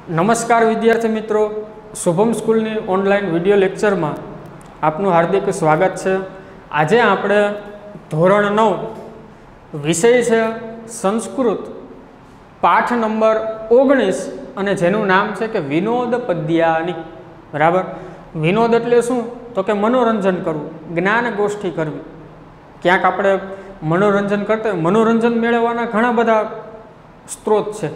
नमस्कार विद्यार्थी मित्रों, Shubham school online video lecture में आपनु हार्दिक स्वागत है। आज आपणे धोरण 9 विषय है संस्कृत पाठ नंबर 19 અને જેનું નામ છે કે વિનોદ પદ્યાની। બરાબર, વિનોદ એટલે શું? તો કે મનોરંજન કરવું, જ્ઞાન ગોષ્ઠી કરવી। ક્યાંક આપણે મનોરંજન કરતા મનોરંજન મેળવવાના ઘણા બધા સ્ત્રોત છે।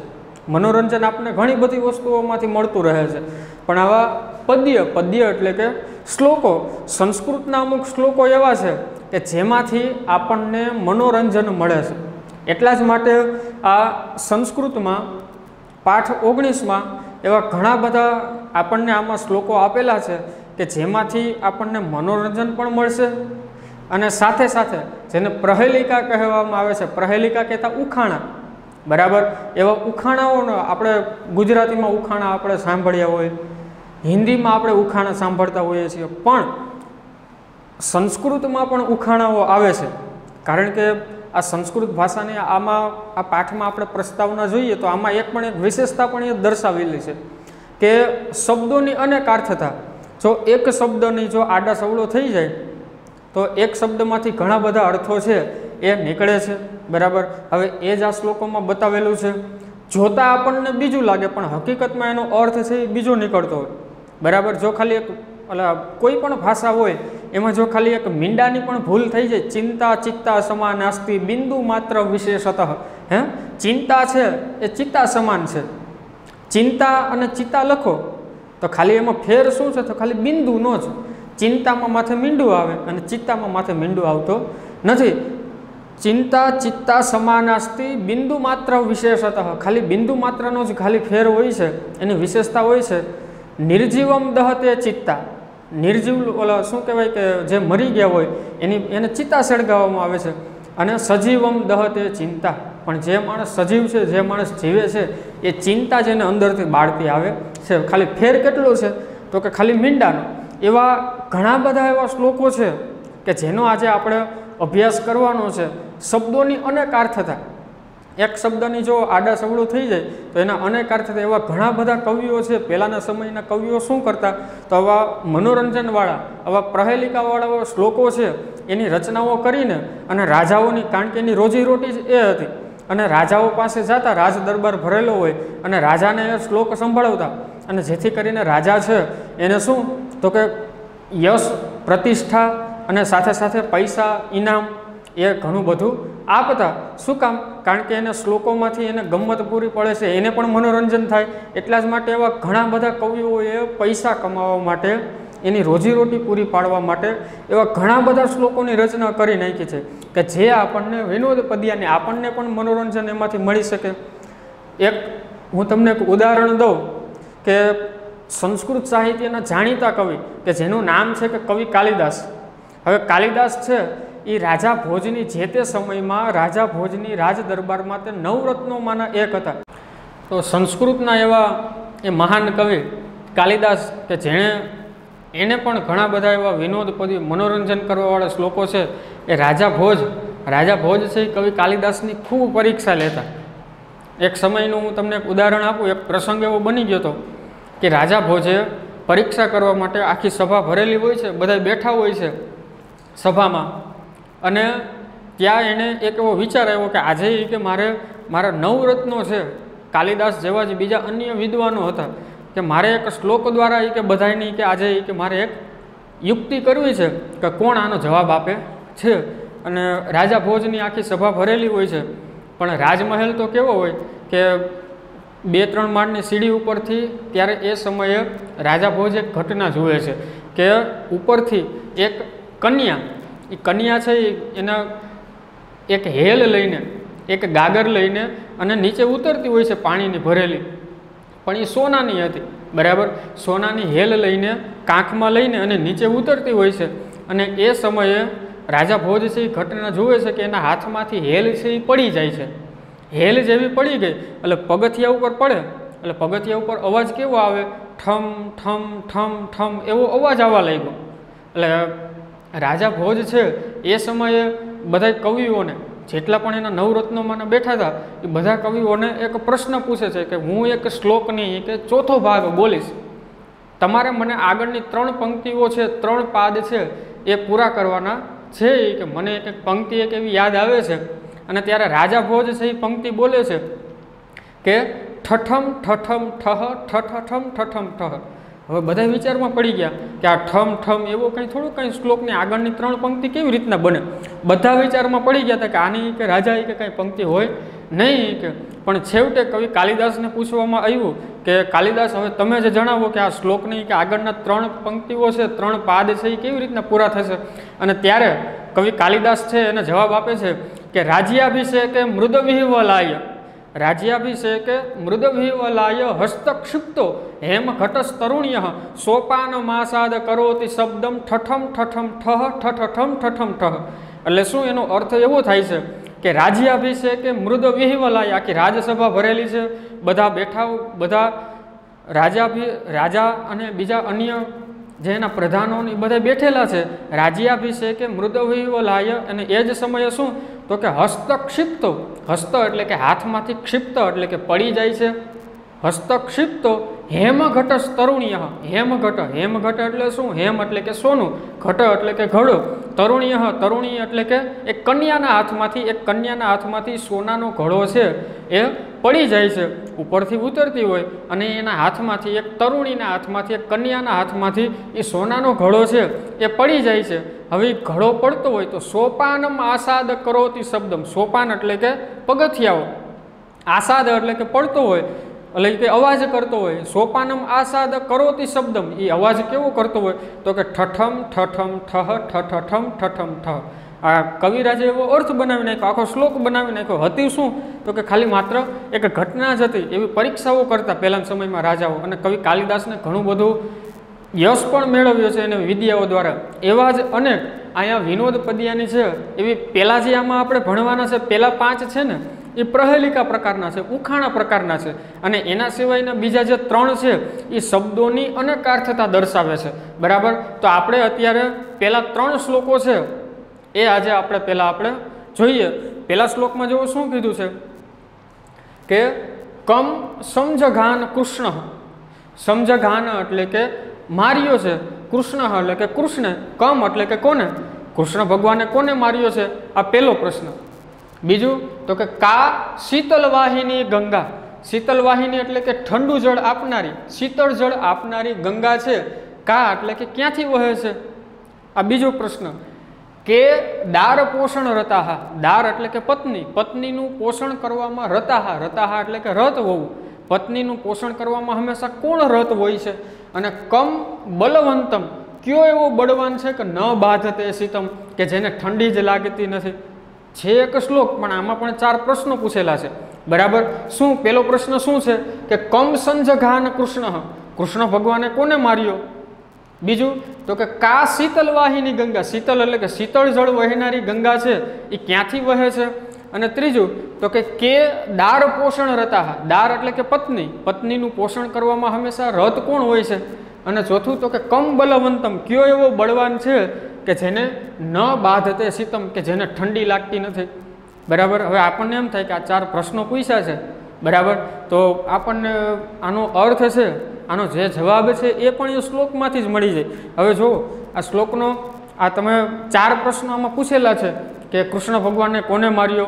मनोरंजन आपने घणी बधी वस्तुओं में मळतुं रहे छे, पण आवा पद्य पद्य एटले के श्लोको, संस्कृतना अमुक श्लोको एवा छे के जेमांथी आपणने मनोरंजन मळे छे। एटला ज माटे आ संस्कृत में पाठ 19 में एवा घणा बधा आपणने आमां श्लोको आपेला छे के जेमांथी आपणने मनोरंजन पण मळशे अने साथे साथे जेने प्रहेलिका कहेवामां आवे छे, प्रहेलिका कहेता उखाणा। बराबर, एवा उखाणाओनो आपणे गुजराती में उखाणा आपणे सांभळ्या होय, हिंदी में आपणे उखाणा सांभळता होईए छीए, पण संस्कृत में पण उखाणाओ आवे छे। कारण के आ संस्कृत भाषाने आमां आ पाठमां आपणे प्रस्तावना जोईए तो आमां एक विशेषता पण ए दर्शावेली छे के शब्दोनी अनेक अर्थता। जो एक शब्दनी जो आडा सवळो थई जाय तो एक शब्दमांथी घणा बधा अर्थो छे ए निकळे छे। बराबर, हवे ए ज आ श्लोकोमां बतावेलुं छे। जोता आपणने बीजुं लागे पण हकीकतमां एनो अर्थ छे ए बीजो निकळतो होय। बराबर, जो खाली एक कोई पण भाषा होय एमां जो खाली एक मींडानी पण भूल थई जाय, चिंता चित्ता समानास्ति बिंदु मात्र विशेषतः, हे चिंता छे ए चित्ता समान छे। चिंता अने चित्ता लखो तो खाली एमां फेर शुं छे तो खाली बिंदुनो ज। चिंतामां माथे मींडुं आवे अने चित्तामां माथे मींडुं आवतो नथी। चिंता चित्ता समानास्ति बिंदु मात्र विशेषतः, खाली बिंदु मात्रनो ज खाली फेर होय छे, एनी विशेषता होय छे। निर्जीवम दहते चित्ता, निर्जीव ओला शुं कहेवाय के जे मरी गया होय एने चित्ता सळगाववामां आवे छे। अने सजीवम दहते चिंता, पण जे माणस सजीव छे, जे माणस जीवे छे ए चिंता जेने अंदरथी बाळती आवे छे। खाली फेर केटलो छे तो के खाली मींडानो। एवा घणा बधा एवा श्लोको छे के जेनो आजे आपणे अभ्यास करवानो छे। शब्दोनी अनेक अर्थता, एक शब्दनी जो आडा सवळो थई जाय तो एना अनेक अर्थता। एवा घणा बधा कविओ छे, पहेलाना समयना कविओ शुं करता तो आवा मनोरंजनवाळा, आवा प्रहेलिकावाळा श्लोको छे एनी रचनाओ करीने अने राजाओनी, कारण के एनी रोजीरोटी ज ए हती, अने राजाओ पासे जाता, राज दरबार भरेलो होय अने राजाने ए श्लोक संभळावता अने जेथी करीने राजा छे एने शुं तो के यश प्रतिष्ठा अने साथे साथे पैसा इनाम ए घणुं बधुं आपता। शुं काम? कारण के एने श्लोकोमांथी एने गम्मत पूरी पड़े छे, एने पण मनोरंजन थाय। एटला ज माटे एवा घणा बधा कविओए पैसा कमावा माटे, एनी रोजीरोटी पूरी पाडवा माटे एवा घणा बधा श्लोकोनी रचना करी नाखी छे के जे आपणने विनोद पद्याने आपणने पण मनोरंजन एमांथी मळी शके। एक हूँ तमने एक उदाहरण दऊं के संस्कृत साहित्यना जाणीता कवि के जेनुं नाम छे के कवि कालिदास। हवे कालिदास छे ए राजा भोजनी जे ते समयमां राजा भोजनी राज दरबारमां ते 9 रत्नोमांना एक हता। तो संस्कृतना एवा ए महान कवि कालिदास के जेणे एने पण घणा बधा एवा विनोद पद्य मनोरंजन करवावाळा श्लोको छे। ए राजा भोज छे कवि कालिदासनी खूब परीक्षा लेता। एक समयનું હું તમને એક ઉદાહરણ આપું। એક પ્રસંગ એવો બની ગયો હતો કે રાજા ભોજે પરીક્ષા કરવા માટે આખી સભા ભરેલી હોય છે, બધા બેઠા હોય છે સભામાં, અને ત્યાં એને એક એવો વિચાર આવ્યો કે આજે કે મારા 9 રત્નો છે, કાલિદાસ જેવા જ બીજા અન્ય વિદ્વાનો હતા, કે મારે એક શ્લોક દ્વારા કે બધાની કે આજે કે મારે એક યુક્તિ કરવી છે કે કોણ આનો જવાબ આપે છે। અને રાજા ભોજની આખી સભા ભરેલી હોય છે, પણ રાજમહેલ તો કેવો હોય કે 2-3 માળની સીડી ઉપરથી ત્યારે એ સમયે રાજા ભોજ એક ઘટના જુએ છે કે ઉપરથી એક કન્યા, એ કન્યા છે એના એક હેલ લઈને, એક ગાગર લઈને અને નીચે ઉતરતી હોય છે પાણીની ભરેલી, પણ એ સોનાની હતી। બરાબર, સોનાની હેલ લઈને કાંખમાં લઈને અને નીચે ઉતરતી હોય છે। અને એ સમયે રાજા ભોજ છે એ ઘટના જુએ છે કે એના હાથમાંથી હેલ છે એ પડી જાય છે। હેલ જેવી પડી ગઈ એટલે પગથિયા ઉપર પડે, એટલે પગથિયા ઉપર અવાજ કેવો આવે? ઠમ ઠમ ઠમ ઠમ એવો અવાજ આવવા લાગ્યો। એટલે રાજા ભોજ છે એ સમયે બધા કવિઓને જેટલા પણ એના નવરત્નોમાં બેઠા હતા એ બધા કવિઓને એક પ્રશ્ન પૂછે છે કે હું એક શ્લોકની કે ચોથો ભાગ બોલીશ, તમારે મને આગળની 3 પંક્તિઓ છે, 3 પાદ છે એ પૂરા કરવાના છે. કે મને એક પંક્તિ એક એવી યાદ આવે છે અને ત્યારે રાજા ભોજ છે એ પંક્તિ બોલે છે કે ઠઠમ ઠઠમ ઠહ ઠઠઠમ ઠઠમ ઠહ. હવે બધા વિચારમાં પડી ગયા કે આ ઠમ ઠમ એવો કંઈ થોડું કંઈ શ્લોકની આગળની 3 પંક્તિ કેવી રીતના બને. બધા વિચારમાં પડી ગયા હતા કે આની કે રાજા કે કંઈ પંક્તિ હોય નહીં. કે પણ છેવટે કવિ કાલિદાસને પૂછવામાં આવ્યું કે કાલિદાસ હવે તમે જે જણાવો કે આ શ્લોકની કે આગળના 3 પંક્તિઓ છે, 3 પાદ છે એ કેવી રીતના પૂરા થશે. અને ત્યારે કવિ કાલિદાસ છે એને જવાબ આપે છે કે રાજ્યાભિષેકે મૃદવિહવલાય, રાજ્યાભિષેકે મૃદવિહવલાય હસ્તક્ષિપ્તો હેમ ઘટસ્તરુણ્ય સોપાનમાસાદ કરોતિ શબ્દમ ઠઠમ ઠઠમ ઠહ ઠઠઠમ ઠઠમ ઠહ. એટલે શું એનો અર્થ એવો થાય છે કે રાજ્યાભિષેકે મૃદવિહવલાય, આખી રાજસભા ભરેલી છે, બધા બેઠા, બધા રાજા અને બીજા અન્ય જે એના પ્રધાનો એ બધા બેઠેલા છે. રાજ્યાભિષેકે મૃદવિહવલાય અને એ જ સમયે શું તો કે હસ્તક્ષિપ્તો, હસ્ત એટલે કે હાથમાંથી ક્ષિપ્ત એટલે કે પડી જાય છે, હસ્તક્ષિપ્તો હેમઘટ તરુણ્ય, હેમઘટ, હેમઘટ એટલે શું, હેમ એટલે કે સોનું, ઘટ એટલે કે ઘડો, તરુણ્ય, તરુણી એટલે કે એક કન્યાના હાથમાંથી સોનાનો ઘડો છે એ પડી જાય છે, ઉપરથી ઉતરતી હોય અને એના હાથમાંથી, એક તરુણીના હાથમાંથી, એક કન્યાના હાથમાંથી એ સોનાનો ઘડો છે એ પડી જાય છે. હવે ઘડો પડતો હોય તો સોપાનમ આસાદ કરોતિ શબ્દમ, સોપાન એટલે કે પગથિયાઓ, આસાદ એટલે કે પડતો હોય એટલે કે અવાજ કરતો હોય, સોપાનમ આસાદ કરોતિ શબ્દમ એ અવાજ કેવો કરતો હોય તો કે ઠઠમ ઠઠમ ઠહ ઠઠઠમ ઠઠમ ઠહ. આ કવિરાજે એવો અર્થ બનાવી નાખ્યો, આખો શ્લોક બનાવી નાખ્યો. હતી શું તો કે ખાલી માત્ર એક ઘટના જ હતી. એવી પરીક્ષાઓ કરતા પહેલાના સમયમાં રાજાઓ, અને કવિ કાલિદાસને ઘણું બધું યશ પણ મેળવ્યો છે એને વિદ્યાઓ દ્વારા. એવા જ અનેક અહીંયા વિનોદ પદ્યાની છે એવી પહેલાં જે આમાં આપણે ભણવાના છે, પહેલાં 5 છે ને એ પ્રહેલિકા પ્રકારના છે, ઉખાણા પ્રકારના છે, અને એના સિવાયના બીજા જે 3 છે એ શબ્દોની અનેકાર્થતા દર્શાવે છે. બરાબર, તો આપણે અત્યારે પહેલાં 3 શ્લોકો છે એ આજે આપણે જોઈએ. પહેલા શ્લોકમાં જો શું કીધું છે કે કમ સમજઘાન કૃષ્ણ, સમજઘાન એટલે કે માર્યો છે, કૃષ્ણ એટલે કે કૃષ્ણ, કમ એટલે કે કોને, કૃષ્ણ ભગવાને કોને માર્યો છે, આ પહેલો પ્રશ્ન. બીજું તો કે કા શીતલવાહિની ગંગા, શીતલવાહિની એટલે કે ઠંડુ જળ આપનારી, શીતળ જળ આપનારી ગંગા છે, કા એટલે કે ક્યાંથી વહે છે, આ બીજો પ્રશ્ન. કે દાર પોષણ રતાહા, દાર એટલે કે પત્ની, પત્નીનું પોષણ કરવામાં રતાહા, રતાહા એટલે કે રત હોવું, પત્નીનું પોષણ કરવામાં હંમેશા કોણ રત હોય છે. અને કમ બલવંતમ, કયો એવો બળવાન છે કે ન બાધતે શીતમ, કે જેને ઠંડી જ લાગતી નથી. છે એક શ્લોક પણ આમાં પણ 4 પ્રશ્નો પૂછેલા છે. બરાબર, શું પહેલો પ્રશ્ન શું છે કે કમ સંજઘાન કૃષ્ણ, કૃષ્ણ ભગવાને કોને માર્યો. બીજું તો કે કા શીતલવાહિની ગંગા, શીતલ એટલે કે શીતળ જળ વહેનારી ગંગા છે એ ક્યાંથી વહે છે. અને ત્રીજું તો કે દાર પોષણ રતાહા, દાર એટલે કે પત્ની, પત્નીનું પોષણ કરવામાં હંમેશા રત કોણ હોય છે. અને ચોથું તો કે કમ બલવંતમ, કયો એવો બળવાન છે કે જેને ન બાધતે શીતમ, કે જેને ઠંડી લાગતી નથી. બરાબર, હવે આપણને એમ થાય કે આ 4 પ્રશ્નો પૂછ્યા છે. બરાબર, તો આપણને આનો અર્થ છે, આનો જે જવાબ છે એ પણ એ શ્લોકમાંથી જ મળી જાય. હવે જો આ શ્લોકનો આ તમે 4 પ્રશ્નો આમાં પૂછેલા છે કે કૃષ્ણ ભગવાનને કોને માર્યો,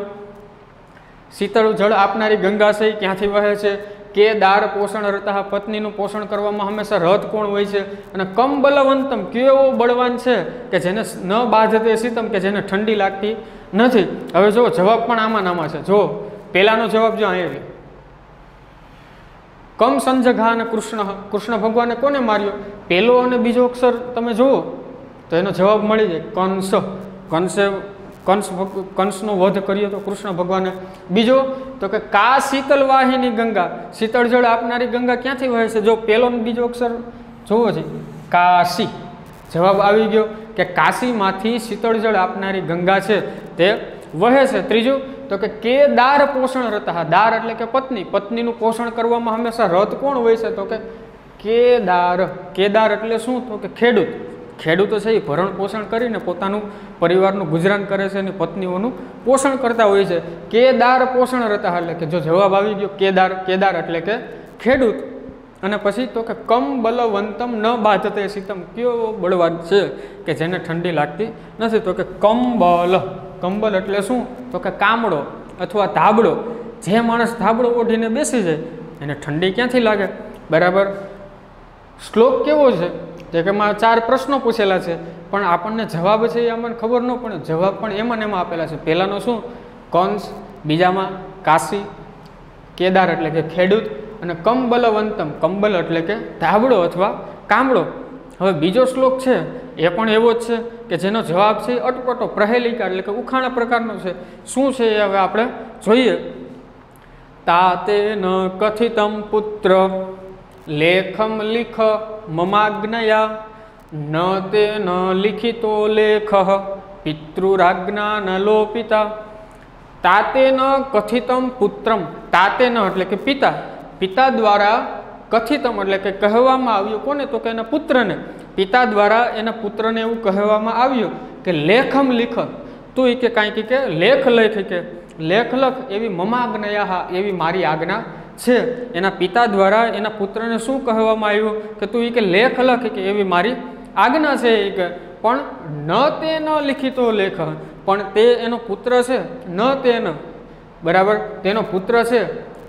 શીતળ જળ આપનારી ગંગા છે ક્યાંથી વહે છે, કે દાર પોષણ રતા, પત્નીનું પોષણ કરવામાં હંમેશા રથ કોણ હોય છે, અને કમ બલવંતમ, કયો એવો બળવાન છે કે જેને ન બાધતે શીતમ, કે જેને ઠંડી લાગતી નથી. હવે જો જવાબ પણ આમાં છે. જો પહેલાનો જવાબ જો અહીંયા કમ સંજઘાન કૃષ્ણ, કૃષ્ણ ભગવાને કોને માર્યો, પહેલો અને બીજો અક્ષર તમે જુઓ તો એનો જવાબ મળી જાય. કંસનો વધ કર્યો તો કૃષ્ણ ભગવાને. બીજો તો કે કા શીતલવાહિની ગંગા, શીતળ જળ આપનારી ગંગા ક્યાંથી વહે છે. જો પહેલો ને બીજો અક્ષર જોવો છે કાશી, જવાબ આવી ગયો કે કાશીમાંથી શીતળ જળ આપનારી ગંગા છે તે વહે છે. ત્રીજું તો કે દાર પોષણ રતા, દાર એટલે કે પત્ની, પત્નીનું પોષણ કરવામાં હંમેશા રત કોણ હોય છે તો કે કેદાર, કેદાર એટલે શું તો કે ખેડૂત, ખેડૂતો છે એ ભરણ પોષણ કરીને પોતાનું પરિવારનું ગુજરાન કરે છે અને પત્નીઓનું પોષણ કરતા હોય છે. કેદાર પોષણ રતા એટલે કે જો જવાબ આવી ગયો કેદાર, કેદાર એટલે કે ખેડૂત. અને પછી તો કે કમ બલવંતમ ન બાધતે શીતમ, કયો બળવાન છે કે જેને ઠંડી લાગતી નથી? તો કે કંબલ. કંબલ એટલે શું? તો કે કામડો અથવા ધાબળો. જે માણસ ધાબળો ઓઢીને બેસી જાય એને ઠંડી ક્યાંથી લાગે? બરાબર. શ્લોક કેવો છે? જે કે એમાં 4 પ્રશ્નો પૂછેલા છે, પણ આપણને જવાબ છે એ આપણને ખબર ન પડે. જવાબ પણ એમાં ને એમાં આપેલા છે. પહેલાનો શું? કંસ, બીજામાં કાશી, કેદાર એટલે કે ખેડૂત, અને કંબલવંતમ, કંબલ એટલે કે ધાબળો અથવા કામળો. હવે બીજો શ્લોક છે એ પણ એવો જ છે કે જેનો જવાબ છે અટપટો, પ્રહેલિકા એટલે કે ઉખાણા પ્રકારનો છે. શું છે એ હવે આપણે જોઈએ. તાતે ન કથિતમ પુત્ર લેખમ લિખ મમાજ્ઞયા ન તે ન લિખિતો લેખ પિતૃરાજ્ઞા ન લોપિતા. તાતે ન કથિતમ પુત્રમ, તાતે ન એટલે કે પિતા, પિતા દ્વારા કથિતમ એટલે કે કહેવામાં આવ્યું. કોને? તો કે એના પુત્રને. પિતા દ્વારા એના પુત્રને એવું કહેવામાં આવ્યું કે લેખમ લિખ, તું એ કે કાંઈક કે લેખ લખ, કે લેખ લખ એવી મમાજ્ઞયા, એવી મારી આજ્ઞા છે. એના પિતા દ્વારા એના પુત્રને શું કહેવામાં આવ્યું કે તું એ કે લેખ લખ, કે એવી મારી આજ્ઞા છે. એ કે પણ ન તે ન લિખિતો લેખ, પણ તે એનો પુત્ર છે ન તે ન, બરાબર, તેનો પુત્ર છે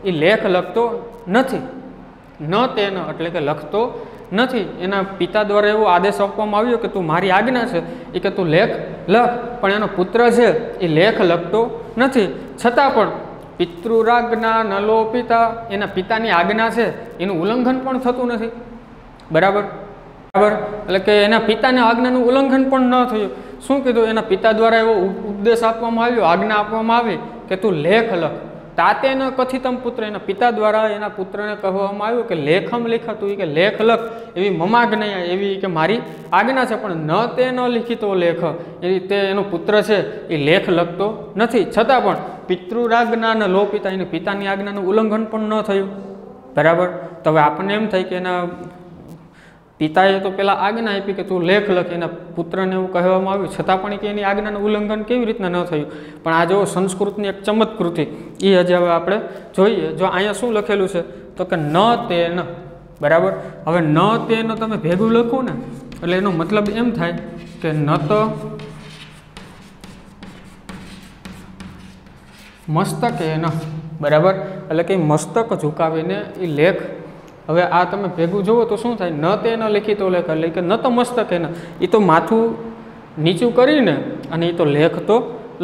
એ લેખ લખતો નથી. ન તે ન એટલે કે લખતો નથી. એના પિતા દ્વારા એવો આદેશ આપવામાં આવ્યો કે તું મારી આજ્ઞા છે એ કે તું લેખ લખ, પણ એનો પુત્ર છે એ લેખ લખતો નથી. છતાં પણ પિતૃરાજ્ઞા ન લોપિતા, એના પિતાની આજ્ઞા છે એનું ઉલ્લંઘન પણ થતું નથી. બરાબર, બરાબર. એટલે કે એના પિતાની આજ્ઞાનું ઉલ્લંઘન પણ ન થયું. શું કીધું? એના પિતા દ્વારા એવો ઉપદેશ આપવામાં આવ્યો, આજ્ઞા આપવામાં આવી કે તું લેખ લખ. તાતે ન કથિતમ પુત્ર, એના પિતા દ્વારા એના પુત્રને કહેવામાં આવ્યું કે લેખમ લેખા, તું કે લેખ લખ એવી મમાજ્ઞયા, એવી કે મારી આજ્ઞા છે, પણ ન તે ન લિખિતો લેખ, એ રીતે એનો પુત્ર છે એ લેખ લખતો નથી. છતાં પણ પિતૃરાજ્ઞા ન લોપિતા, એની પિતાની આજ્ઞાનું ઉલ્લંઘન પણ ન થયું. બરાબર. તો હવે આપણને એમ થાય કે એના પિતાએ તો પેલા આજ્ઞા આપી કે તું લેખ લખ, એના પુત્રને એવું કહેવામાં આવ્યું, છતાં પણ કે એની આજ્ઞાનું ઉલ્લંઘન કેવી રીતના ન થયું? પણ આ જો સંસ્કૃતની એક ચમત્કૃતિ એ હજી હવે આપણે જોઈએ. જો અહીંયા શું લખેલું છે તો કે ન તે ન, બરાબર. હવે ન તે ન તમે ભેગું લખો ને એટલે એનો મતલબ એમ થાય કે ન તો મસ્તકે ન, બરાબર. એટલે કે મસ્તક ઝુકાવીને એ લેખ. હવે આ તમે ભેગું જુઓ તો શું થાય? ન તે ન લિખિતો લેખ એટલે કે ન તો મસ્તકે ન, એ તો માથું નીચું કરીને અને એ તો લેખ તો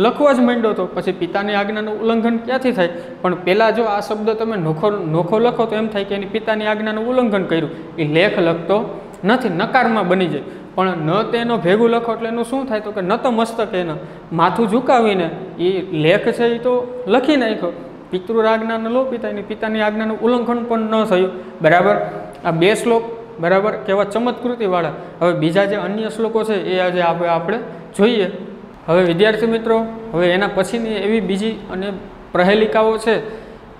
લખવા જ માંડ્યો હતો. પછી પિતાની આજ્ઞાનું ઉલ્લંઘન ક્યાંથી થાય? પણ પહેલાં જો આ શબ્દ તમે નોખો લખો તો એમ થાય કે એની પિતાની આજ્ઞાનું ઉલ્લંઘન કર્યું, એ લેખ લખતો નથી, નકારમાં બની જાય. પણ ન તેનો ભેગું લખો એટલે એનું શું થાય? તો કે ન તો મસ્તકે ન, માથું ઝુકાવીને એ લેખ છે એ તો લખી નાખ્યો. પિતૃરાજ્ઞા ન લોપિતા, એની પિતાની આજ્ઞાનું ઉલ્લંઘન પણ ન થયું. બરાબર. આ 2 શ્લોક, બરાબર, કેવા ચમત્કૃતિવાળા. હવે બીજા જે અન્ય શ્લોકો છે એ આજે આપણે જોઈએ. હવે વિદ્યાર્થી મિત્રો, હવે એના પછીની એવી બીજી અને પ્રહેલિકાઓ છે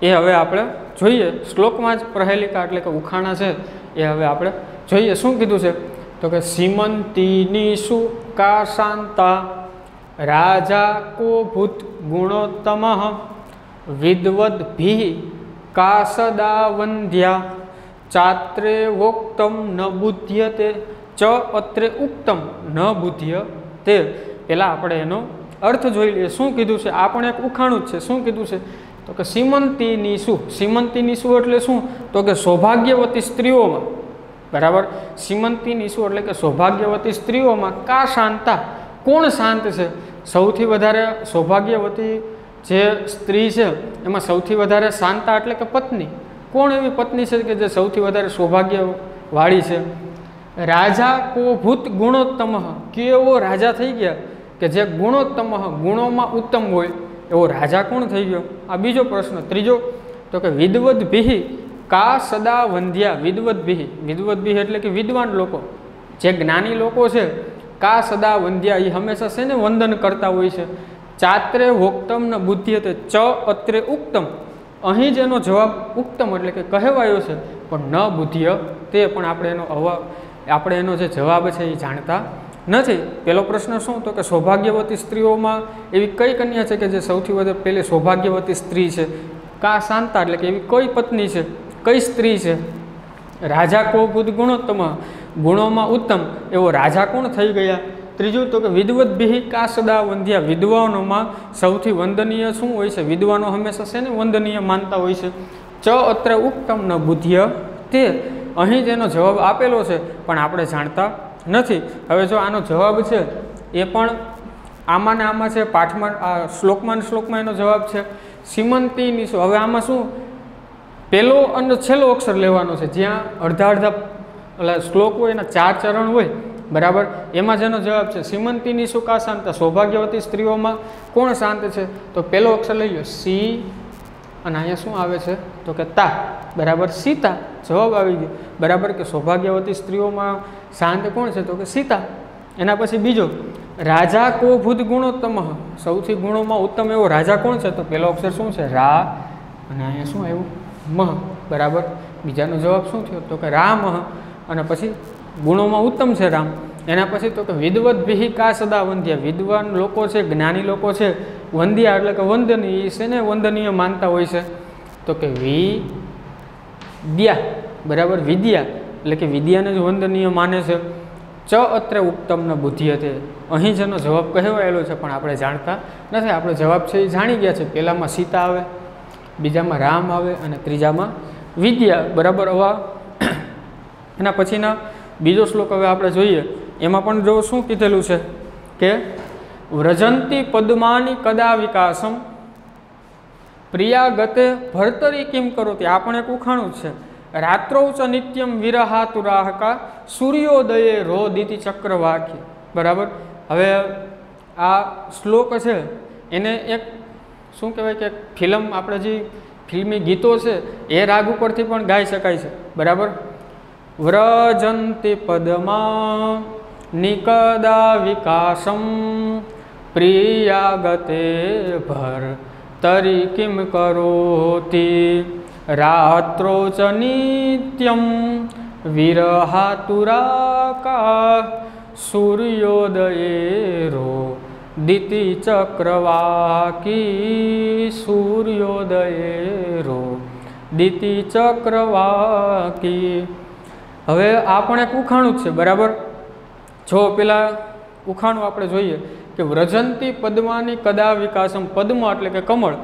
એ હવે આપણે જોઈએ. શ્લોકમાં જ પ્રહેલિકા એટલે કે ઉખાણા છે એ હવે આપણે જોઈએ. શું કીધું છે? તો કે સીમંતીની સુકા શાંતા રાજા કો ભૂત ગુણોત્તમ વિદ્વદ ભી કા સદા વંધ્યા ચાત્રે વોક્તમ ન બુધ્યતે ચ અત્રે ઉક્તમ ન બુધ્યતે. પહેલાં આપણે એનો અર્થ જોઈ લઈએ. શું કીધું છે? આ પણ એક ઉખાણું જ છે. શું કીધું છે? તો કે સીમંતીની શું, સીમંતીની શું એટલે શું? તો કે સૌભાગ્યવતી સ્ત્રીઓમાં, બરાબર. સીમંતીની શું એટલે કે સૌભાગ્યવતી સ્ત્રીઓમાં કા શાંતા, કોણ શાંત છે? સૌથી વધારે સૌભાગ્યવતી જે સ્ત્રી છે એમાં સૌથી વધારે શાંતા એટલે કે પત્ની. કોણ એવી પત્ની છે કે જે સૌથી વધારે સૌભાગ્યવાળી છે? રાજા કો ભૂત ગુણોત્તમ, કેવો રાજા થઈ ગયા કે જે ગુણોત્તમ, ગુણોમાં ઉત્તમ હોય એવો રાજા કોણ થઈ ગયો? આ બીજો પ્રશ્ન. ત્રીજો તો કે વિદ્વદ ભીહી કા સદા વંધ્યા. વિદ્વદ ભીહી, વિદ્વદ ભીહી એટલે કે વિદ્વાન લોકો, જે જ્ઞાની લોકો છે. કા સદા વંધ્યા, એ હંમેશા છે ને વંદન કરતા હોય છે. ચાત્રે વોક્તમ ન બુદ્ધ્યતે ચ અત્રે ઉક્તમ, અહીં જ એનો જવાબ ઉક્તમ એટલે કે કહેવાયો છે, પણ ન બુદ્ધ્ય તે, પણ આપણે એનો એનો જે જવાબ છે એ જાણતા નથી। પહેલો પ્રશ્ન શું તો કે સૌભાગ્યવતી સ્ત્રીઓમાં એવી કઈ કન્યા છે કે જે સૌથી વધારે પહેલી સૌભાગ્યવતી સ્ત્રી છે? કા શાંતા એટલે કે એવી કઈ પત્ની છે, કઈ સ્ત્રી છે? રાજા કો બુદ્ધ ગુણોત્તમ, ગુણોમાં ઉત્તમ એવો રાજા કોણ થઈ ગયા? ત્રીજું તો કે વિદવત ભિહિ કા સદા વંધ્યા, વિદ્વાનોમાં સૌથી વંદનીય શું હોય છે? વિદ્વાનો હંમેશા છે ને વંદનીય માનતા હોય છે। ચ અત્ર ઉક્તમ ન બુદ્ધ્ય તે, અહીં જેનો જવાબ આપેલો છે પણ આપણે જાણતા નથી। હવે જો આનો જવાબ છે એ પણ આમાં ને આમાં છે, પાઠમાં આ શ્લોકમાં એનો જવાબ છે સીમંતી નિશો। હવે આમાં શું પહેલો અને છેલ્લો અક્ષર લેવાનો છે, જ્યાં અડધા એટલે શ્લોક હોય એના 4 ચરણ હોય બરાબર, એમાં જેનો જવાબ છે સીમંતી નિશો કા શાંત, સૌભાગ્યવતી સ્ત્રીઓમાં કોણ શાંત છે? તો પહેલો અક્ષર લઈ લો સી અને અહીંયા શું આવે છે તો કે તા બરાબર, સીતા। જવાબ આવી ગયો બરાબર કે સૌભાગ્યવતી સ્ત્રીઓમાં શાંત કોણ છે તો કે સીતા। એના પછી બીજો રાજા કો ભૂત ગુણોત્તમ, સૌથી ગુણોમાં ઉત્તમ એવો રાજા કોણ છે? તો પહેલો અક્ષર શું છે રા અને અહીંયા શું આવ્યું મહ બરાબર, બીજાનો જવાબ શું થયો તો કે રામ અને પછી ગુણોમાં ઉત્તમ છે રામ। એના પછી તો કે વિદવત ભિહિ કા સદા વંધ્યા, વિદ્વાન લોકો છે, જ્ઞાની લોકો છે, વંધ્યા એટલે કે વંદનીય છે ને વંદનીય માનતા હોય છે તો કે વિદ્યા બરાબર, વિદ્યા એટલે કે વિદ્યાને જ વંદનીય માને છે। ચ અત્ર ઉત્તમ ન બુદ્ધિયતે, અહીં જેનો જવાબ કહેવાયેલો છે પણ આપણે જાણતા નથી। આપણે જવાબ છે એ જાણી ગયા છે, પહેલામાં સીતા આવે, બીજામાં રામ આવે અને ત્રીજામાં વિદ્યા બરાબર। હવે એના પછીના બીજો શ્લોક હવે આપણે જોઈએ, એમાં પણ જો શું કીધેલું છે કે વ્રજંતી પદ્માની કદા વિકાસમ પ્રિયા ગતે ભર્તરી કિમ કરોતિ, આ પણ એક ઉખાણું છે। રાત્રૌ ચ નિત્યમ વિરહાતુરાહકા સૂર્યોદયે રોદિતિ ચક્રવાકી બરાબર। હવે આ શ્લોક છે એને એક શું કહેવાય કે ફિલ્મ, આપણે જે ફિલ્મી ગીતો છે એ રાગ ઉપરથી પણ ગાઈ શકાય છે બરાબર। વ્રજંતી પદમા નિકદા વિકાસમ પ્રિયાગતે ભર તરી કિમ કરોતિ રાત્રો ચ નિત્યમ વિરહાતુરાકા સૂર્યોદયે રો દિતિ ચક્રવાકી સૂર્યોદયે રો દિતિ ચક્રવાકી। હવે આ પણ એક ઉખાણું જ છે બરાબર। જો પેલા ઉખાણું આપણે જોઈએ કે વ્રજંતી પદ્માની કદા વિકાસમ, પદ્મ એટલે કે કમળ,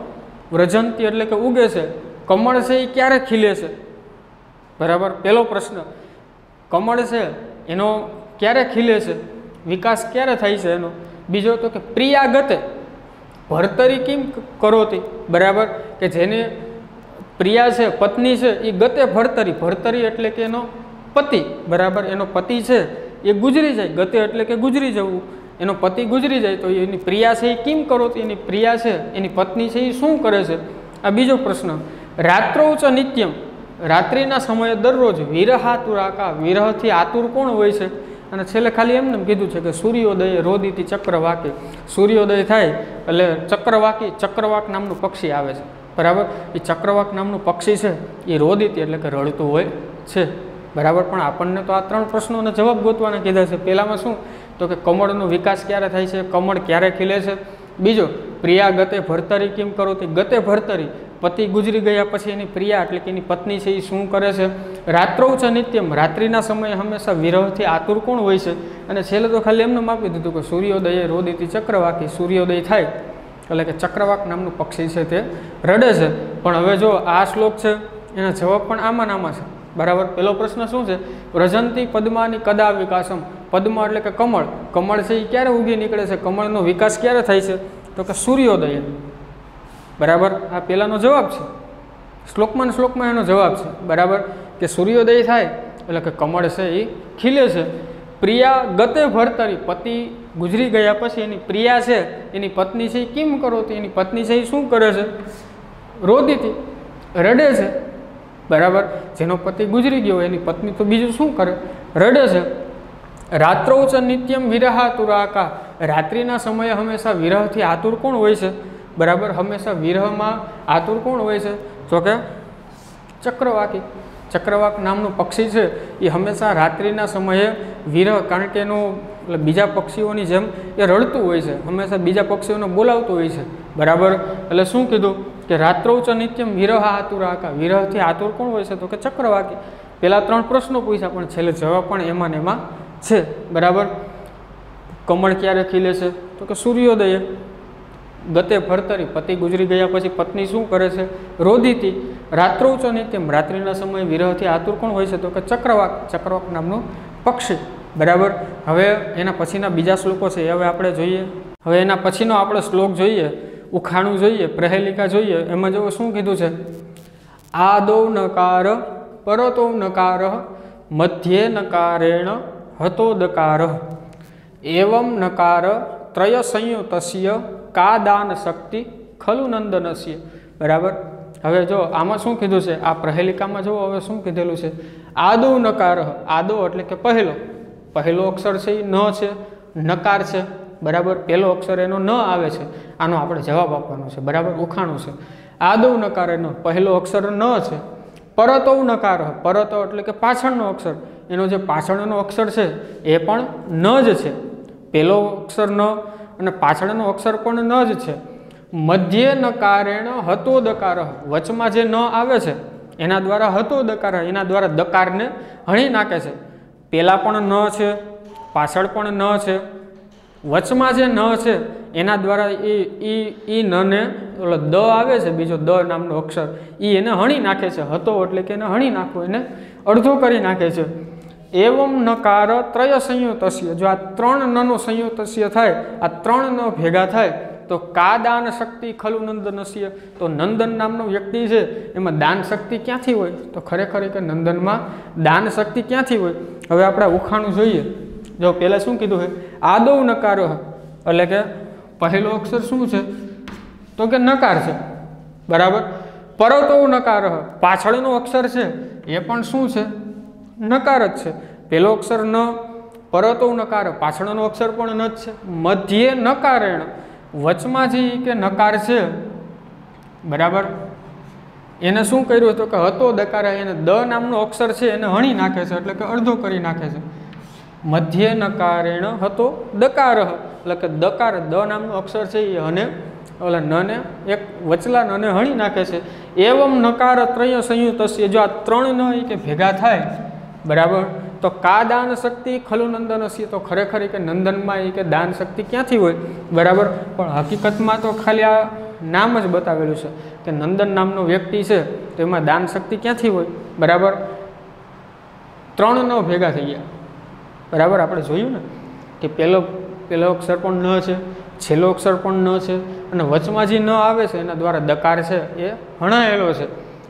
વ્રજંતી એટલે કે ઉગે છે, કમળ છે એ ક્યારે ખીલે છે બરાબર, પહેલો પ્રશ્ન। કમળ છે એનો ક્યારે ખીલે છે, વિકાસ ક્યારે થાય છે એનો? બીજો તો કે પ્રિયા ગતે ભર્તરી કિમ કરોતી બરાબર, કે જેને પ્રિયા છે પત્ની છે એ ગતે ભર્તરી, ભર્તરી એટલે કે એનો પતિ બરાબર, એનો પતિ છે એ ગુજરી જાય, ગતે એટલે કે ગુજરી જવું, એનો પતિ ગુજરી જાય તો એની પ્રિયા છે એ કિમ કરોતી, એની પ્રિયા છે એની પત્ની છે એ શું કરે છે? આ બીજો પ્રશ્ન। રાત્રૌ ચ નિત્યમ, રાત્રિના સમયે દરરોજ વિરહાતુરાકા, વિરહથી આતુર કોણ હોય છે? અને છેલ્લે ખાલી એમને કીધું છે કે સૂર્યોદયે રોદિતિ ચક્રવાકી, સૂર્યોદય થાય એટલે ચક્રવાકી, ચક્રવાક નામનું પક્ષી આવે છે બરાબર, એ ચક્રવાક નામનું પક્ષી છે એ રોદિતિ એટલે કે રડતું હોય છે બરાબર। પણ આપણને તો આ 3 પ્રશ્નોના જવાબ ગોતવાના કીધા છે। પહેલામાં શું તો કે કમળનો વિકાસ ક્યારે થાય છે, કમળ ક્યારે ખીલે છે? બીજો પ્રિયા ગતે ભર્તરી કિમ કરોતી, ગતે ભર્તરી પતિ ગુજરી ગયા પછી એની પ્રિયા એટલે કે એની પત્ની છે એ શું કરે છે? રાત્રૌ ચ નિત્યમ, રાત્રિના સમયે હંમેશા વિરહથી આતુર કોણ હોય છે? અને છેલ્લે તો ખાલી એમને આપી દીધું કે સૂર્યોદયે રોદિતિ ચક્રવાકી, સૂર્યોદય થાય એટલે કે ચક્રવાક નામનું પક્ષી છે તે રડે છે। પણ હવે જો આ શ્લોક છે એના જવાબ પણ આમાં નામાં છે બરાબર। પહેલો પ્રશ્ન શું છે? વ્રજંતી પદ્માની કદા વિકાસમ, પદ્મ એટલે કે કમળ, કમળ છે એ ક્યારે ઉગી નીકળે છે, કમળનો વિકાસ ક્યારે થાય છે તો કે સૂર્યોદય બરાબર। આ પહેલાનો જવાબ છે, શ્લોકમાં એનો જવાબ છે બરાબર, કે સૂર્યોદય થાય એટલે કે કમળ છે એ ખીલે છે। પ્રિયા ગતે ભર્તરી, પતિ ગુજરી ગયા પછી એની પ્રિયા છે એની પત્ની છે એ કિમ કરોતી, એની પત્ની છે એ શું કરે છે? રોદિતિ રડે છે બરાબર, જેનો પતિ ગુજરી ગયો એની પત્ની તો બીજું શું કરે? રડે છે। રાત્રૌ ચ નિત્યમ વિરહાતુરાકા, રાત્રિના સમયે હંમેશા વિરહથી આતુર કોણ હોય છે બરાબર, હંમેશા વિરહમાં આતુર કોણ હોય છે તો કે ચક્રવાકી, ચક્રવાક નામનું પક્ષી છે એ હંમેશા રાત્રિના સમયે વિરહ, કારણ કે એનો એટલે બીજા પક્ષીઓની જેમ એ રડતું હોય છે, હંમેશા બીજા પક્ષીઓને બોલાવતું હોય છે, બરાબર. એટલે શું કીધું કે રાત્રૌ ચ નિત્યમ વિરહ આતુરાકા, વિરહથી આતુર કોણ હોય છે તો કે ચક્રવાકી. પેલા 3 પ્રશ્નો પૂછ્યા પણ છેલ્લે જવાબ પણ એમાં ને એમાં છે, બરાબર. કમળ ક્યારે ખીલે છે તો કે સૂર્યોદયે. ગતે ભરતરી, પતિ ગુજરી ગયા પછી પત્ની શું કરે છે? રોદિતી. રાત્રૌ ચ નિત્યમ, રાત્રિના સમયે વિરહથી આતુર કોણ હોય છે તો કે ચક્રવાક, ચક્રવાક નામનું પક્ષી, બરાબર. હવે એના પછીના બીજા શ્લોકો છે એ હવે આપણે જોઈએ. હવે એના પછીનો આપણે શ્લોક જોઈએ, ઉખાણું જોઈએ, પ્રહેલિકા જોઈએ. એમાં જો શું કીધું છે? આદૌ નકાર પરતો નકાર મધ્યે નકારેણ હતો દકાર એવમ નકાર ત્રય સંયુતસ્ય કા દાન શક્તિ ખલુ નંદનસ્ય, બરાબર. હવે જો આમાં શું કીધું છે? આ પ્રહેલિકામાં જો હવે શું કીધેલું છે? આદૌ નકાર, આદો એટલે કે પહેલો અક્ષર છે એ ન છે, નકાર છે, બરાબર. પહેલો અક્ષર એનો ન આવે છે, આનો આપણે જવાબ આપવાનો છે, બરાબર. ઉખાણું છે આદૌ નકાર, એનો પહેલો અક્ષર ન છે. પરતો નકાર, પરતો એટલે કે પાછળનો અક્ષર, એનો જે પાછળનો અક્ષર છે એ પણ ન જ છે. પહેલો અક્ષર ન અને પાછળનો અક્ષર પણ ન જ છે. મધ્યે નકારેણ હતો દકાર, વચમાં જે ન આવે છે એના દ્વારા હતો દકાર, એના દ્વારા દકારને હણી નાખે છે. પહેલા પણ ન છે, પાછળ પણ ન છે, વચમાં જે ન છે એના દ્વારા એ નને ઓલો દ આવે છે, બીજો દ નામનો અક્ષર, એને હણી નાખે છે. હતો એટલે કે એને હણી નાખવું, એને અડધો કરી નાખે છે. એવમ નકાર ત્રય સંયુતસ્ય, જો આ 3 નનો સંયુતસ્ય થાય, આ 3 ન ભેગા થાય તો કા દાન શક્તિ ખલુ નંદનસ્ય, તો નંદન નામનો વ્યક્તિ છે એમાં દાન શક્તિ ક્યાંથી હોય? તો ખરેખર કે નંદનમાં દાન શક્તિ ક્યાંથી હોય? હવે આપણે ઉખાણું જોઈએ. જો પહેલાં શું કીધું છે? આદૌ નકાર, એટલે કે પહેલો અક્ષર શું છે તો કે નકાર છે, બરાબર. પરતો નકાર, પાછળનો અક્ષર છે એ પણ શું છે? નકાર જ છે. પહેલો અક્ષર ન, પરતો નકાર, પાછળનો અક્ષર પણ ન જ છે. મધ્યે નકારેણ, વચમાં જે કે નકાર છે, બરાબર, એને શું કર્યું હતું કે હતો દકાર, એને દ નામનો અક્ષર છે એને હણી નાખે છે, એટલે કે અડધો કરી નાખે છે. મધ્યે નકારેણ હતો દકાર, એટલે કે દકાર, દ નામનો અક્ષર છે એ અને ઓલા નને એક વચલા નને હણી નાખે છે. એવમ નકાર ત્રય સંયુતસ્ય, જો આ 3 ન કે ભેગા થાય, બરાબર, તો કા દાન શક્તિ ખલુ નંદનસ્ય, તો ખરેખર કે નંદનમાં કે દાન શક્તિ ક્યાંથી હોય? બરાબર. પણ હકીકતમાં તો ખાલી આ નામ જ બતાવેલું છે કે નંદન નામનો વ્યક્તિ છે તો એમાં દાન શક્તિ ક્યાંથી હોય? બરાબર. 3 ન ભેગા થઈ ગયા, બરાબર. આપણે જોયું ને કે પહેલો અક્ષર પણ ન છે, છેલ્લો અક્ષર પણ ન છે, અને વચમાં જે ન આવે છે એના દ્વારા દકાર છે એ હણાયેલો છે.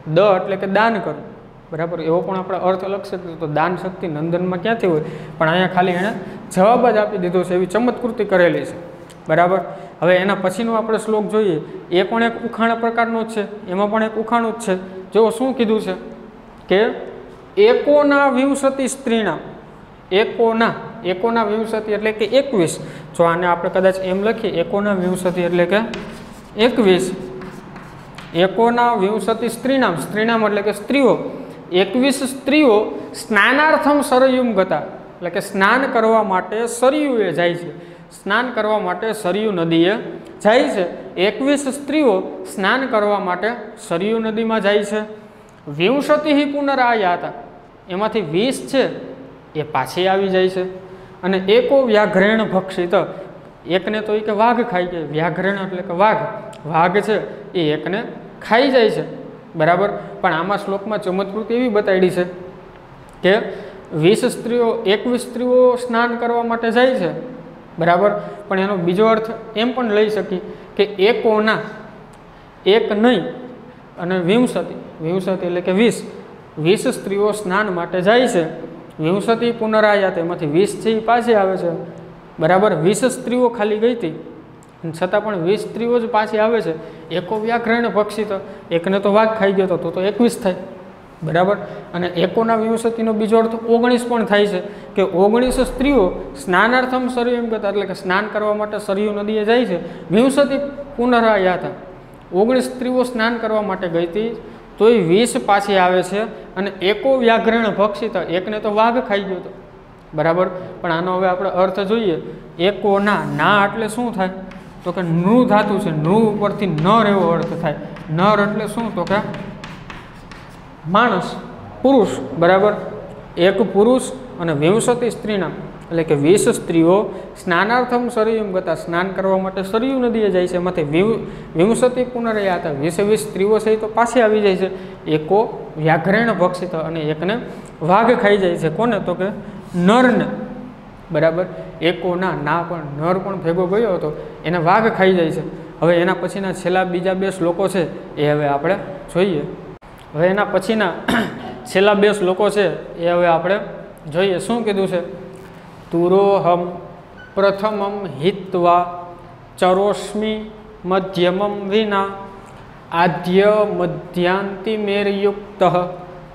દ એટલે કે દાન કરવું, બરાબર. એવો પણ આપણે અર્થ લખી શકીએ. તો દાન શક્તિ નંદનમાં ક્યાંથી હોય? પણ અહીંયા ખાલી એણે જવાબ જ આપી દીધો છે, એવી ચમત્કૃતિ કરેલી છે, બરાબર. હવે એના પછીનો આપણે શ્લોક જોઈએ, એ પણ એક ઉખાણા પ્રકારનો જ છે, એમાં પણ એક ઉખાણું જ છે. જો શું કીધું છે કે એકોના વિંશતિ સ્ત્રીના, એકોના વિંશતિ એટલે કે 21. જો આને આપણે કદાચ એમ લખીએ, એકોના વિંશતિ એટલે કે 21. એકોના વિંશતિ સ્ત્રીનામ, સ્ત્રીનામ એટલે કે સ્ત્રીઓ, 21 સ્ત્રીઓ સ્નાનાર્થમ સરયુમ ગતા, એટલે કે સ્નાન કરવા માટે સરયુએ જાય છે, સ્નાન કરવા માટે સરયુ નદીએ જાય છે. 21 સ્ત્રીઓ સ્નાન કરવા માટે સરયુ નદીમાં જાય છે. વિંશતિ પુનરાયાતા, એમાંથી 20 છે એ પાછી આવી જાય છે. અને એકો વ્યાઘ્રેણ ભક્ષિત, એકને તો એ કે વાઘ ખાઈ જાય, વ્યાઘ્રેણ એટલે કે વાઘ છે એ એકને ખાઈ જાય છે, બરાબર. પણ આમાં શ્લોકમાં ચમત્કૃતિ એવી બતાડી છે કે 20 સ્ત્રીઓ 21 સ્ત્રીઓ સ્નાન કરવા માટે જાય છે, બરાબર. પણ એનો બીજો અર્થ એમ પણ લઈ શકીએ કે એકોના, એક નહીં, અને વિંશતિ એટલે કે 20 સ્ત્રીઓ સ્નાન માટે જાય છે. વિંશતિ પુનરાયાત, એમાંથી 20 છે એ પાછી આવે છે, બરાબર. 20 સ્ત્રીઓ ખાલી ગઈ હતી છતાં પણ 20 સ્ત્રીઓ જ પાછી આવે છે. એકો વ્યાઘ્રેણ ભક્ષિત, એકને તો વાઘ ખાઈ ગયો તો 21 થાય, બરાબર. અને એકોના વિંશતિનો બીજો અર્થ 19 પણ થાય છે કે 19 સ્ત્રીઓ સ્નાનાર્થમ સરયુમ ગતા, એટલે કે સ્નાન કરવા માટે સરયુ નદીએ જાય છે. વિંશતિ પુનરાયાતા, 19 સ્ત્રીઓ સ્નાન કરવા માટે ગઈ હતી તો એ 20 પાછી આવે છે. અને એકો વ્યાઘ્રેણ ભક્ષિત, એકને તો વાઘ ખાઈ ગયો હતો, बराबर। पण आनो हवे आपणे अर्थ जोईए। एको ना एटले शुं थाय तो के नृ धातु छे, नृ उपरथी नर एवो अर्थ थाय। नर एटले शुं तो के माणस, पुरुष, बराबर। एक पुरुष अने 20 स्त्रीनाम एटले के 20 स्त्रीओ स्नानार्थम सरयुं गता, स्नान करवा माटे सरयू नदीए जाय छे। एमांथी 20 पुनरयाता, 20 स्त्रीओ छे तो पाછી आवी जाय छे। एको व्याघ्रेण भक्षित अने एकने वाघ खाई जाय छे। कोने तो के नरने, बराबर। एको ना पण नर पण भेगो गयो हतो, एने वाघ खाई जाय छे। हवे एना पछीना छेल्ला बीजा 2 श्लोको छे ए हवे आपणे जोईए। हवे एना पछीना छेल्ला 2 श्लोको छे ए हवे आपणे जोईए। शुं कीधुं छे? तुरोहम प्रथमम हित्वा चरोस्मि मध्यमम विना आद्य मध्यांतिमेर्युक्तः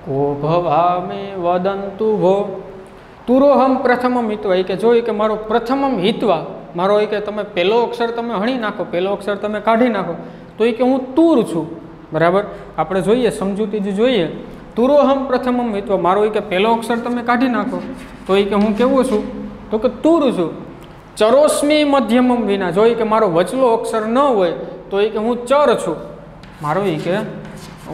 को भवामे वदन्तु भो। तुरोहम प्रथमम हित्वा, ए के जो ए के मारो प्रथमम हित्वा, मारो ए के तमे पहेलो अक्षर तमे हणी नाखो, पहेलो अक्षर तमे काढी नाखो तो ए के हूँ तूर छूं, बराबर। आपणे जोईए समजूती जो जोईए। तुरोहम प्रथमम हित्वा, मारो ए के पहेलो अक्षर तमे काढी नाखो तो ए के हूँ केवो छूं तो के तूर छूं। चरोस्मी मध्यमम विना, जो ए के मारो वचलो अक्षर न होय तो ए के हूँ चर छूं। मारो ए के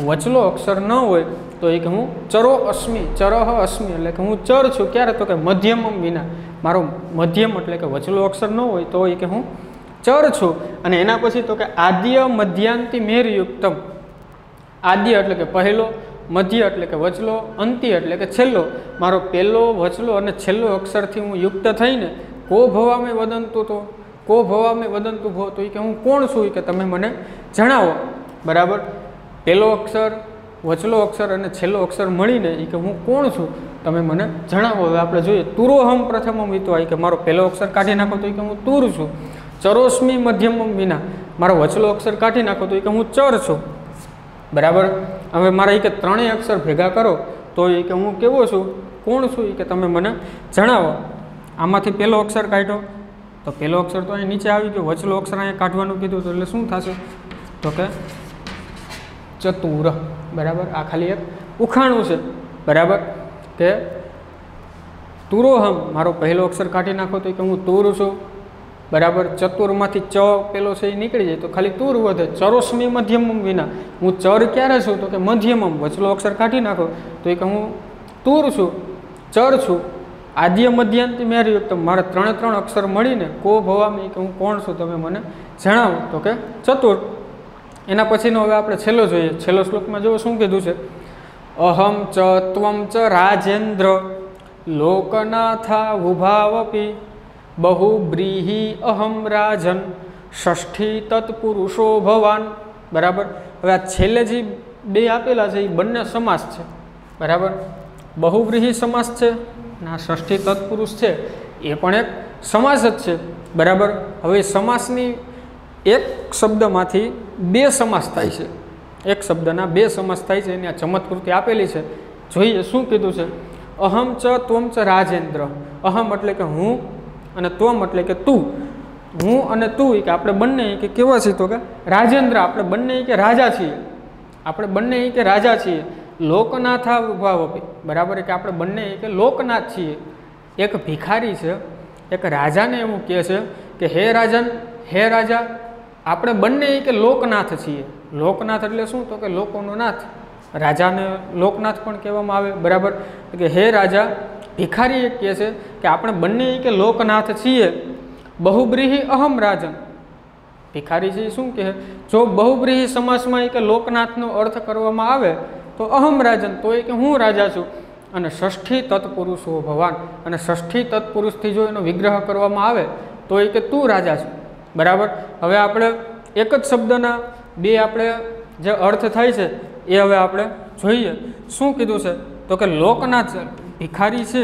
वचलो अक्षर न होय तो ए के हूँ चरो अस्मी, चरह अस्मी एटले के हूँ चर छूं। क्यारे तो के मध्यमम विना, मारो मध्यम एटले के वचलो अक्षर न होय तो ए के हूँ चर छूं। अने एना पछी तो के आद्य मध्यांति मेरयुक्तम, आद्य एटले के पहेलो, मध्य एटले के वचलो, अंति एटले के छेल्लो। मारो पहेलो, वचलो अने छेल्लो अक्षरथी हूँ युक्त थईने को भवामे वदंतु, तो को भवामे वदंतु भो, तो ए के हूँ कोण छुं के तमे मने जणावो, बराबर। पहेलो अक्षर, वचलो अक्षर अने छेल्लो अक्षर मळीने ए के हूँ कोण छुं तमे मने जणावो। हवे आपणे जोईए। तुरोहम प्रथमम हित्वा, ए के मारो पहेलो अक्षर काढी नाखो तो ए के हूँ तूर छुं। चरोस्मी मध्यमम विना, मारो वचलो अक्षर काढी नाखो तो ए के हूँ चर छुं, बराबर। हवे मारा ए के त्रणेय अक्षर भेगा करो तो ए के हूँ केवो छुं, कोण छुं ए के तमे मने जणावो। आमांथी पहेलो अक्षर काढ्यो तो पहेलो अक्षर तो અહીં નીચે આવી ગયો, વચલો અક્ષર અહીં કાઢવાનું કીધું તો એટલે શું થશે તો કે ચતુર, બરાબર। આ ખાલી એક ઉખાણું છે, બરાબર, કે તુરોહમ, મારો પહેલો અક્ષર કાઢી નાખો તો કે હું તુર છું, બરાબર। ચતુરમાંથી ચ પેલો છે એ નીકળી જાય તો ખાલી તુર વધે। ચરોસ્મી મધ્યમમ વિના, હું ચર ક્યારે છું તો કે મધ્યમમ, વચલો અક્ષર કાઢી નાખો તો એ કે હું તુર છું, ચર છું। આદ્ય મધ્યાંતિ મેરયુક્ત, મારે 3 અક્ષર મળીને કો ભવામી, કે હું કોણ છું તમે મને જણાવો તો કે ચતુર। એના પછીનો હવે આપણે છેલ્લો જોઈએ। છેલ્લો શ્લોકમાં જો શું કીધું છે? અહમ ચ ત્વમ ચ રાજેન્દ્ર લોકનાથા ઉભાવપી बहुब्रीहि अहम राजन षष्ठी तत्पुरुषो भवान, बराबर। हवे आ छेल्ले जे बे आपेला छे ए बंने समास छे, बराबर। बहुब्रीहि समास छे ने आ षष्ठी तत्पुरुष छे ए पण एक समास ज छे, बराबर। हवे समासनी एक शब्दमांथी 2 समास थाय छे, एक शब्दना 2 समास थाय छे। एनी आ चमत्कृति आपेली छे, जोईए शुं कीधुं छे? अहम च त्वम च राजेन्द्र, अहम एटले के हूँ અને ત્વમ એટલે કે તું, હું અને તું કે આપણે બંને કે કેવા છીએ તો કે રાજેન્દ્ર, આપણે બંને કે રાજા છીએ, આપણે બંને કે રાજા છીએ। લોકનાથા ઉભાવપી, બરાબર, કે આપણે બંને કે લોકનાથ છીએ। એક ભિખારી છે એક રાજાને એવું કહે છે કે હે રાજન, હે રાજા, આપણે બંને કે લોકનાથ છીએ। લોકનાથ એટલે શું તો કે લોકોનો નાથ, રાજાને લોકનાથ પણ કહેવામાં આવે, બરાબર। કે હે રાજા, ભિખારી એક કહે છે કે આપણે બંને કે લોકનાથ છીએ। બહુબ્રીહિ અહમ રાજન, ભિખારી છે શું કહે? જો બહુબ્રીહિ સમાસમાં કે લોકનાથનો અર્થ કરવામાં આવે તો અહમ રાજન, તો એ કે હું રાજા છું। અને ષષ્ઠી તત્પુરુષો ભવાન, અને ષષ્ઠી તત્પુરુષથી જો એનો વિગ્રહ કરવામાં આવે તો એ કે તું રાજા છું, બરાબર। હવે આપણે એક જ શબ્દના 2 આપણે જે અર્થ થાય છે એ હવે આપણે જોઈએ। શું કીધું છે તો કે લોકનાથ ભિખારી છે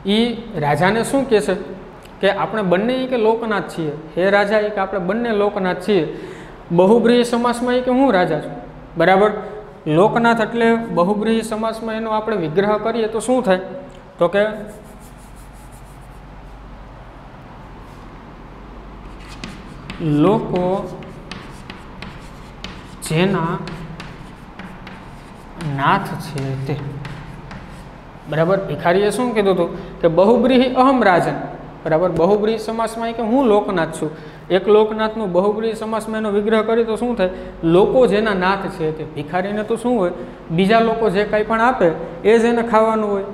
એ રાજાને શું કહે છે કે આપણે બંને કે લોકનાથ છીએ। હે રાજા, એ કે આપણે બંને લોકનાથ છીએ। બહુબ્રીહિ સમાસમાં એ કે હું રાજા છું, બરાબર। લોકનાથ એટલે બહુબ્રીહિ સમાસમાં એનો આપણે વિગ્રહ કરીએ તો શું થાય તો કે લોકો જેના નાથ છે તે, બરાબર. ભિખારીએ શું કીધું હતું કે બહુબ્રીહી અહમ રાજન, બરાબર. બહુબ્રીહી સમાસમાં કે હું લોકનાથ છું. એક લોકનાથનું બહુબ્રીહી સમાસમાં એનો વિગ્રહ કરી તો શું થાય, લોકો જેના નાથ છે તે. ભિખારીને તો શું હોય, બીજા લોકો જે કંઈ પણ આપે એ જ એને ખાવાનું હોય,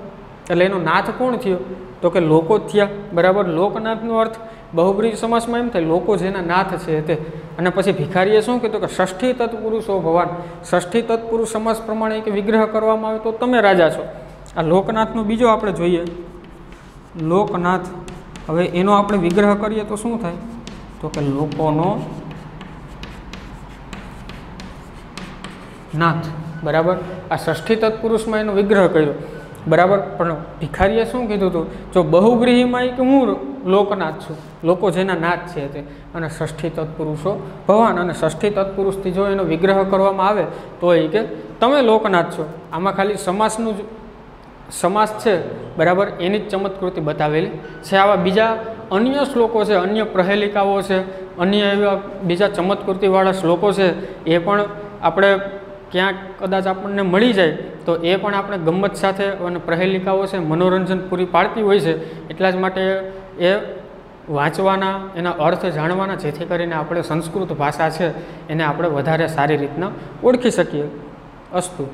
એટલે એનો નાથ કોણ થયો, તો કે લોકો જ થયા, બરાબર. લોકનાથનો અર્થ બહુબ્રીહી સમાસમાં એમ થાય લોકો જેના નાથ છે તે. અને પછી ભિખારીએ શું કીધું કે ષષ્ઠી તત્પુરુષો ભવાન, ષષ્ઠી તત્પુરુષ સમાસ પ્રમાણે કે વિગ્રહ કરવામાં આવે તો તમે રાજા છો. આ લોકનાથનો બીજો આપણે જોઈએ, લોકનાથ. હવે એનો આપણે વિગ્રહ કરીએ તો શું થાય, તો કે લોકોનો નાથ, બરાબર. આ ષષ્ઠી તત્પુરુષમાં એનો વિગ્રહ કર્યો, બરાબર. પણ ભિખારીએ શું કીધું હતું, જો બહુબ્રીહીમાં કે હું લોકનાથ છું, લોકો જેના નાથ છે તે, અને ષષ્ઠી તત્પુરુષો ભવાન, અને ષષ્ઠી તત્પુરુષથી જો એનો વિગ્રહ કરવામાં આવે તો એ કે તમે લોકનાથ છો. આમાં ખાલી સમાસનું જ સમાસ છે, બરાબર, એની જ ચમત્કૃતિ બતાવેલી છે. આવા બીજા અન્ય શ્લોકો છે, અન્ય પ્રહેલિકાઓ છે, અન્ય એવા બીજા ચમત્કૃતિવાળા શ્લોકો છે, એ પણ આપણે ક્યાંક કદાચ આપણને મળી જાય તો એ પણ આપણે ગમ્મત સાથે, અને પ્રહેલિકાઓ છે મનોરંજન પૂરી પાડતી હોય છે. એટલા જ માટે એ વાંચવાના, એના અર્થ જાણવાના, જેથી કરીને આપણે સંસ્કૃત ભાષા છે એને આપણે વધારે સારી રીતના ઓળખી શકીએ. અસ્તુ.